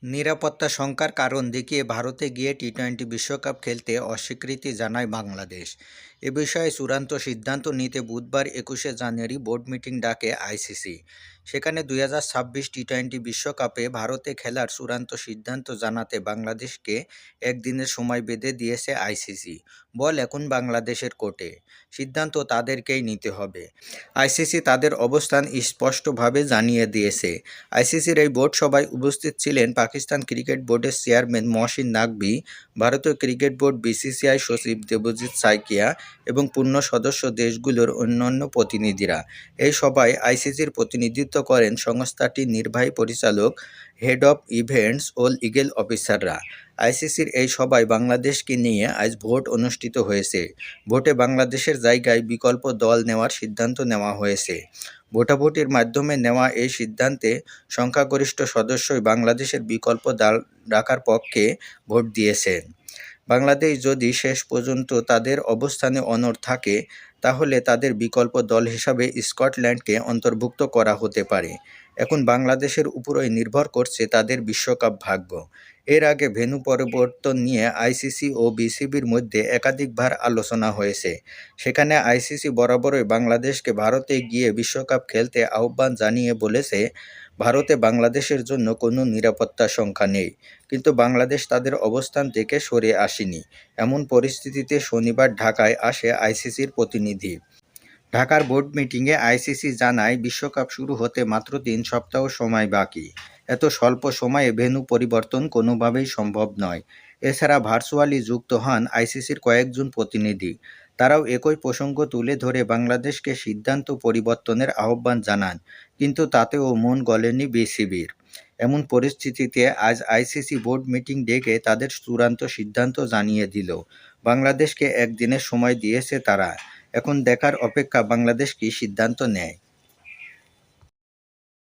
নিরাপত্তা শঙ্কার কারণ দেখিয়ে ভারতে গিয়ে টি-20 বিশ্বকাপ খেলতে অস্বীকৃতি জানায় বাংলাদেশ। এ বিষয়ে চূড়ান্ত সিদ্ধান্ত নিতে বুধবার 21শে জানুয়ারি বোর্ড মিটিং ডাকে আইসিসি। সেখানে 2026 টি-20 বিশ্বকাপে ভারতে খেলার চূড়ান্ত সিদ্ধান্ত জানাতে বাংলাদেশকে একদিনের সময় বেঁধে দিয়েছে আইসিসি। বল এখন বাংলাদেশের কোর্টে, সিদ্ধান্ত তাদেরকেই নিতে হবে। আইসিসি তাদের অবস্থান স্পষ্টভাবে জানিয়ে দিয়েছে। আইসিসির এই বোর্ড সভায় উপস্থিত ছিলেন পাকিস্তান ক্রিকেট বোর্ডের চেয়ারম্যান মহসিন নাকভি, ভারতীয় ক্রিকেট বোর্ড বিসিসিআই সচিব দেবজিৎ সাইকিয়া এবং পূর্ণ সদস্য দেশগুলোর অন্যান্য প্রতিনিধিরা। এই সভায় আইসিসির প্রতিনিধিত্ব করেন সংস্থাটির নির্বাহী পরিচালক, হেড অব ইভেন্টস ও লিগেল অফিসাররা। আইসিসির এই সভায় বাংলাদেশকে নিয়ে আজ ভোট অনুষ্ঠিত হয়েছে। ভোটে বাংলাদেশের জায়গায় বিকল্প দল নেওয়ার সিদ্ধান্ত নেওয়া হয়েছে। ভোটাভুটির মাধ্যমে নেওয়া এই সিদ্ধান্তে সংখ্যাগরিষ্ঠ সদস্যই বাংলাদেশের বিকল্প দল রাখার পক্ষে ভোট দিয়েছেন। বাংলাদেশ যদি শেষ পর্যন্ত তাদের অবস্থানে অনড় থাকে, তাহলে তাদের বিকল্প দল হিসাবে স্কটল্যান্ডকে অন্তর্ভুক্ত করা হতে পারে। এখন বাংলাদেশের উপরই নির্ভর করছে তাদের বিশ্বকাপ ভাগ্য। এর আগে ভেন্যু পরিবর্তন নিয়ে আইসিসি ও বিসিবির মধ্যে একাধিকবার আলোচনা হয়েছে। সেখানে আইসিসি বরাবরই বাংলাদেশকে ভারতে গিয়ে বিশ্বকাপ খেলতে আহ্বান জানিয়ে বলেছে, ভারতে বাংলাদেশের জন্য কোনো নিরাপত্তা শঙ্কা নেই, কিন্তু বাংলাদেশ তাদের অবস্থান থেকে সরে আসেনি। এমন পরিস্থিতিতে শনিবার ঢাকায় আসে আইসিসির প্রতিনিধি। ঢাকার বোর্ড মিটিংয়ে আইসিসি জানায়, বিশ্বকাপ শুরু হতে মাত্র 3 সপ্তাহ সময় বাকি। এত স্বল্প সময়ে ভেন্যু পরিবর্তন কোনোভাবেই সম্ভব নয়। এছাড়া ভার্চুয়ালি যুক্ত হন আইসিসির কয়েকজন প্রতিনিধি। তারাও একই প্রসঙ্গ তুলে ধরে বাংলাদেশকে সিদ্ধান্ত পরিবর্তনের আহ্বান জানান, কিন্তু তাতেও মন গলেনি বিসিবির। এমন পরিস্থিতিতে আজ আইসিসি বোর্ড মিটিং ডেকে তাদের চূড়ান্ত সিদ্ধান্ত জানিয়ে দিল। বাংলাদেশকে একদিনের সময় দিয়েছে তারা। এখন দেখার অপেক্ষা বাংলাদেশ কী সিদ্ধান্ত নেয়।